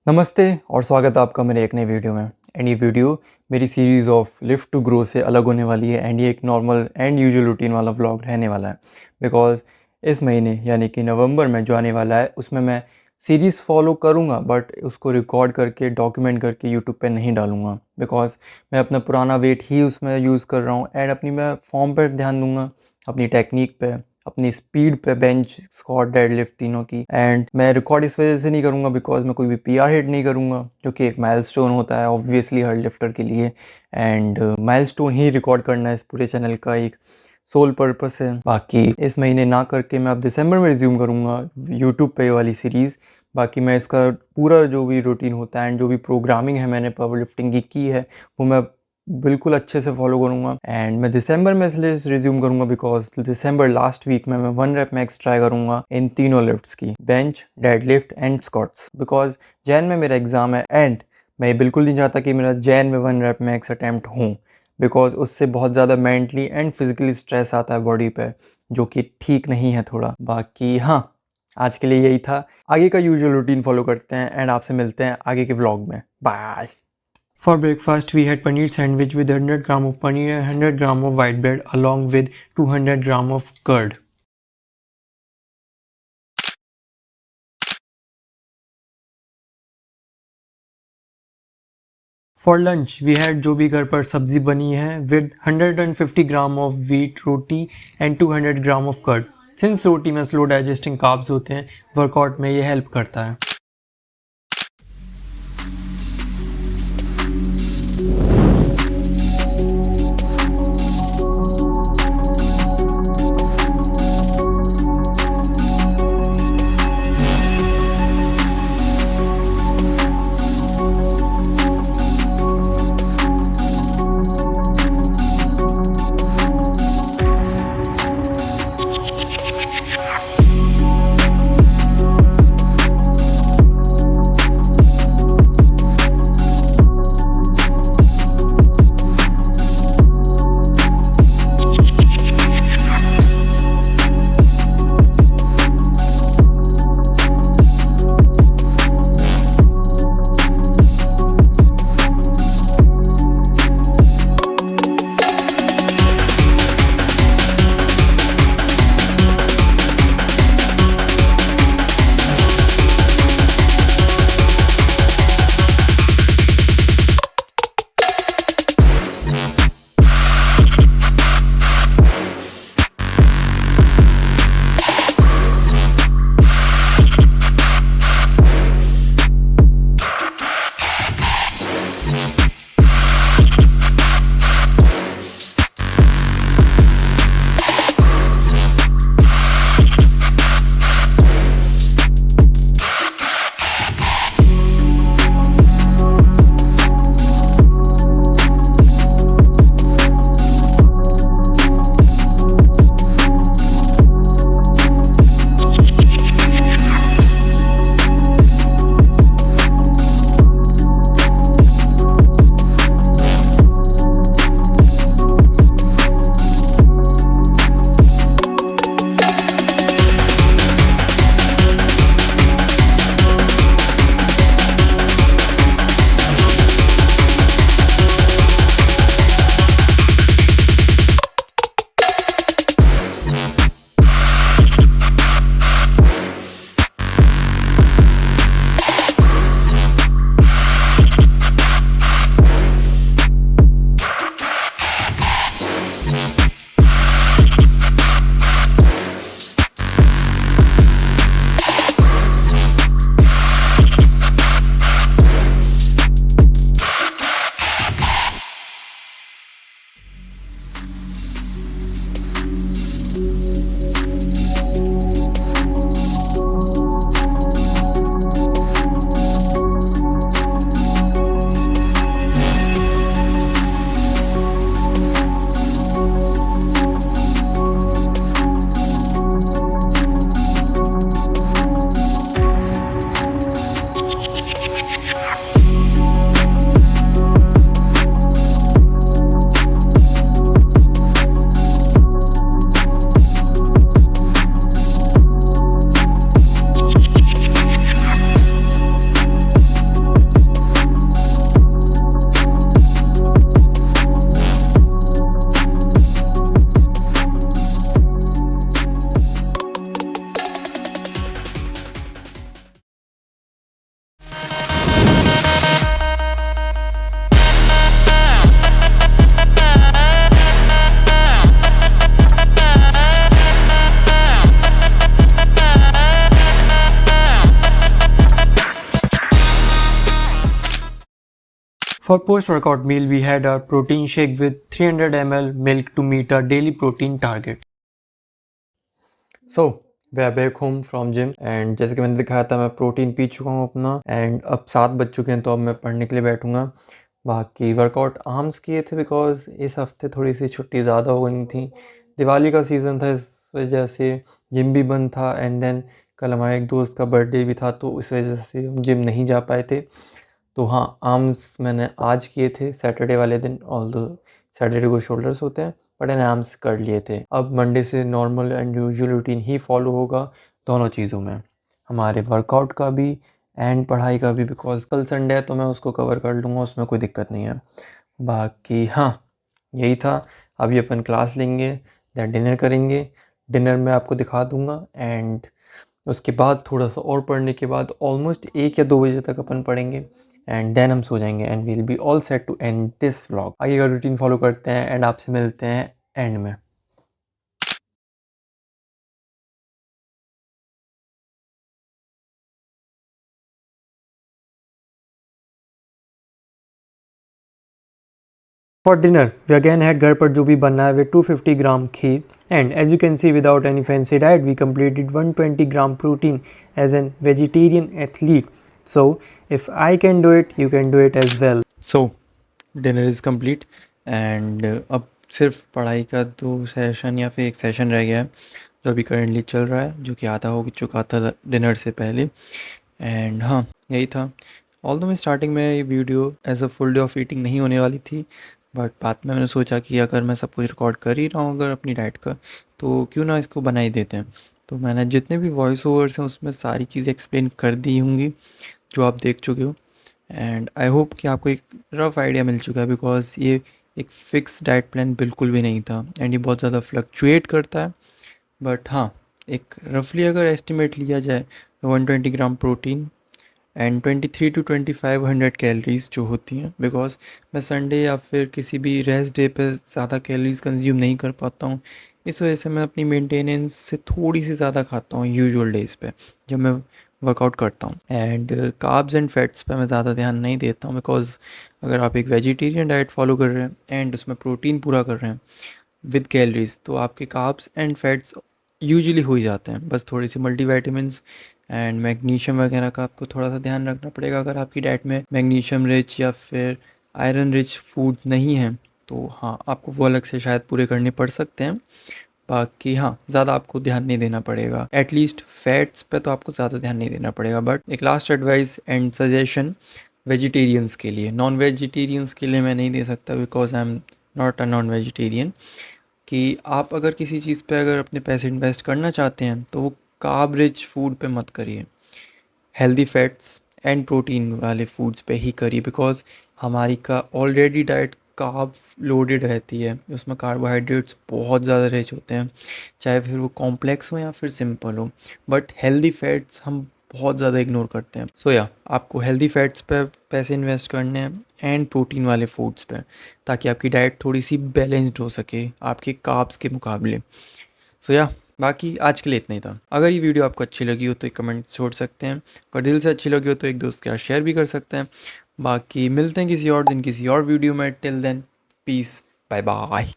नमस्ते और स्वागत है आपका मेरे एक नई वीडियो में। एंड ये वीडियो मेरी series of lift to grow से अलग होने वाली है। एंड ये एक नॉर्मल एंड यूजुअल रूटीन वाला व्लॉग रहने वाला है, बिकॉज़ इस महीने यानी कि नवंबर में जो आने वाला है उसमें मैं सीरीज़ फॉलो करूँगा, बट उसको रिकॉर्ड करके डॉक्यूमेंट करके यूट्यूब पे नहीं डालूँगा, बिकॉज़ मैं अपना पुराना वेट ही उसमें यूज़ कर रहा हूँ। एंड अपनी मैं फॉर्म पर ध्यान दूँगा, अपनी टेक्निक पे, अपनी स्पीड पे, बेंच स्क्वाट डेडलिफ्ट तीनों की। एंड मैं रिकॉर्ड इस वजह से नहीं करूँगा बिकॉज मैं कोई भी पीआर हिट नहीं करूँगा, जो कि एक माइलस्टोन होता है ऑब्वियसली हर लिफ्टर के लिए। एंड माइलस्टोन ही रिकॉर्ड करना है इस पूरे चैनल का एक सोल पर्पस है। बाकी इस महीने ना करके मैं अब दिसंबर में रिज्यूम करूँगा यूट्यूब पे वाली सीरीज़। बाकी मैं इसका पूरा जो भी रूटीन होता है एंड जो भी प्रोग्रामिंग है मैंने पावर लिफ्टिंग की है वो मैं बिल्कुल अच्छे से फॉलो करूँगा। एंड मैं दिसंबर में इसलिए रिज्यूम करूँगा बिकॉज दिसंबर लास्ट वीक में मैं 1 रेप मैक्स ट्राई करूँगा इन तीनों लिफ्ट्स की, bench, deadlift and squats, because Jain में मेरा एग्ज़ाम है। एंड मैं ये बिल्कुल नहीं चाहता कि मेरा जैन में 1 रेप मैक्स अटैम्प्ट हो, बिकॉज उससे बहुत ज़्यादा मेंटली एंड फिजिकली स्ट्रेस आता है बॉडी पे, जो कि ठीक नहीं है थोड़ा। बाकी हाँ, आज के लिए यही था। आगे का यूजुअल रूटीन फॉलो करते हैं एंड आपसे मिलते हैं आगे के व्लॉग में। Bye. For breakfast, we had paneer sandwich with 100 gram of paneer and 100 gram of white bread along with 200 gram of curd. For lunch, we had जो भी घर पर सब्जी बनी है with 150 gram of wheat roti and 200 gram of curd. Since रोटी में slow digesting carbs होते हैं, वर्कआउट में ये हेल्प करता है। For post-workout meal, we had a protein shake with 300 ml milk to meet our daily protein target. So, we are back home from gym and जैसे कि मैंने दिखाया था मैं प्रोटीन पी चुका हूँ अपना एंड अब 7 बज चुके हैं तो अब मैं पढ़ने के लिए बैठूंगा। बाकी वर्कआउट आर्म्स किए थे बिकॉज इस हफ्ते थोड़ी सी छुट्टी ज़्यादा हो गई थी, दिवाली का सीज़न था इस वजह से जिम भी बंद था एंड देन कल हमारे एक दोस्त का बर्थडे भी था तो इस वजह से हम जिम नहीं जा पाए थे। तो हाँ, आर्म्स मैंने आज किए थे सैटरडे वाले दिन, ऑल्दो सैटरडे को शोल्डर्स होते हैं बट मैंने आर्म्स कर लिए थे। अब मंडे से normal and usual routine he follow होगा दोनों चीज़ों में, हमारे वर्कआउट का भी एंड पढ़ाई का भी, बिकॉज कल संडे है तो मैं उसको कवर कर लूँगा, उसमें कोई दिक्कत नहीं है। बाकी हाँ, यही था। अभी अपन क्लास लेंगे दैन डिनर करेंगे, डिनर में आपको दिखा दूँगा एंड उसके बाद थोड़ा सा और पढ़ने के बाद ऑलमोस्ट 1 या 2 बजे तक अपन पढ़ेंगे एंड देन हम सो जाएंगे and we'll be all set to end this vlog. आगे का रूटीन फॉलो करते हैं एंड आपसे मिलते हैं एंड में। For dinner, we again had घर पर जो भी बनना है with 250 gram kheer and as you can see without any fancy diet we completed 120 gram protein as an vegetarian athlete. So if I can do it, you can do it as well. So dinner is complete and अब सिर्फ पढ़ाई का 2 session या फिर 1 session रह गया है जो अभी करंटली चल रहा है, जो कि आधा हो चुका था डिनर से पहले एंड हाँ यही था। ऑल्दो मैं स्टार्टिंग में ये video as a full day of eating नहीं होने वाली थी बट बाद में मैंने सोचा कि अगर मैं सब कुछ रिकॉर्ड कर ही रहा हूँ अगर अपनी डाइट का तो क्यों ना इसको बना ही देते हैं। तो मैंने जितने भी वॉइस ओवर्स हैं उसमें सारी चीज़ें एक्सप्लेन कर दी होंगी जो आप देख चुके हो एंड आई होप कि आपको एक रफ़ आइडिया मिल चुका है बिकॉज ये एक फ़िक्स डाइट प्लान बिल्कुल भी नहीं था एंड ये बहुत ज़्यादा फ्लक्चुएट करता है। बट हाँ, एक रफली अगर एस्टिमेट लिया जाए तो 120 gram protein and 23 to 2500 calories जो होती हैं, बिकॉज मैं संडे या फिर किसी भी रेस्ट डे पे ज़्यादा कैलोरीज कंज्यूम नहीं कर पाता हूँ, इस वजह से मैं अपनी मेंटेनेंस से थोड़ी सी ज़्यादा खाता हूँ यूजुअल डेज़ पे जब मैं वर्कआउट करता हूँ एंड कार्ब्स एंड फैट्स पे मैं ज़्यादा ध्यान नहीं देता हूँ बिकॉज अगर आप एक वेजिटेरियन डाइट फॉलो कर रहे हैं एंड उसमें प्रोटीन पूरा कर रहे हैं विद कैलोरीज तो आपके कार्ब्स एंड फैट्स यूजुअली हो ही जाते हैं, बस थोड़ी सी मल्टीविटामिन्स एंड मैग्नीशियम वगैरह का आपको थोड़ा सा ध्यान रखना पड़ेगा। अगर आपकी डाइट में मैग्नीशियम रिच या फिर आयरन रिच फूड्स नहीं हैं तो हाँ आपको वो अलग से शायद पूरे करने पड़ सकते हैं। बाकी हाँ, ज़्यादा आपको ध्यान नहीं देना पड़ेगा, एटलीस्ट फैट्स पे तो आपको ज़्यादा ध्यान नहीं देना पड़ेगा। बट एक last advice and suggestion vegetarians के लिए, नॉन वेजिटेरियंस के लिए मैं नहीं दे सकता because I am not a non vegetarian, कि आप अगर किसी चीज़ पे अगर अपने पैसे इन्वेस्ट करना चाहते हैं तो वो कार्ब रिच फूड पे मत करिए, हेल्दी फैट्स एंड प्रोटीन वाले फूड्स पे ही करिए बिकॉज हमारी का ऑलरेडी डाइट कार्ब लोडेड रहती है, उसमें कार्बोहाइड्रेट्स बहुत ज़्यादा रिच होते हैं, चाहे फिर वो कॉम्प्लेक्स हो या फिर सिंपल हो, बट हेल्दी फैट्स हम बहुत ज़्यादा इग्नोर करते हैं। सो या आपको हेल्दी फैट्स पे पैसे इन्वेस्ट करने हैं एंड प्रोटीन वाले फूड्स पे, ताकि आपकी डाइट थोड़ी सी बैलेंस्ड हो सके आपके कार्ब्स के मुकाबले। सो या बाकी आज के लिए इतना ही था। अगर ये वीडियो आपको अच्छी लगी हो तो एक कमेंट छोड़ सकते हैं, अगर दिल से अच्छी लगी हो तो एक दोस्त के साथ शेयर भी कर सकते हैं। बाकी मिलते हैं किसी और दिन किसी और वीडियो में, till then peace, bye bye.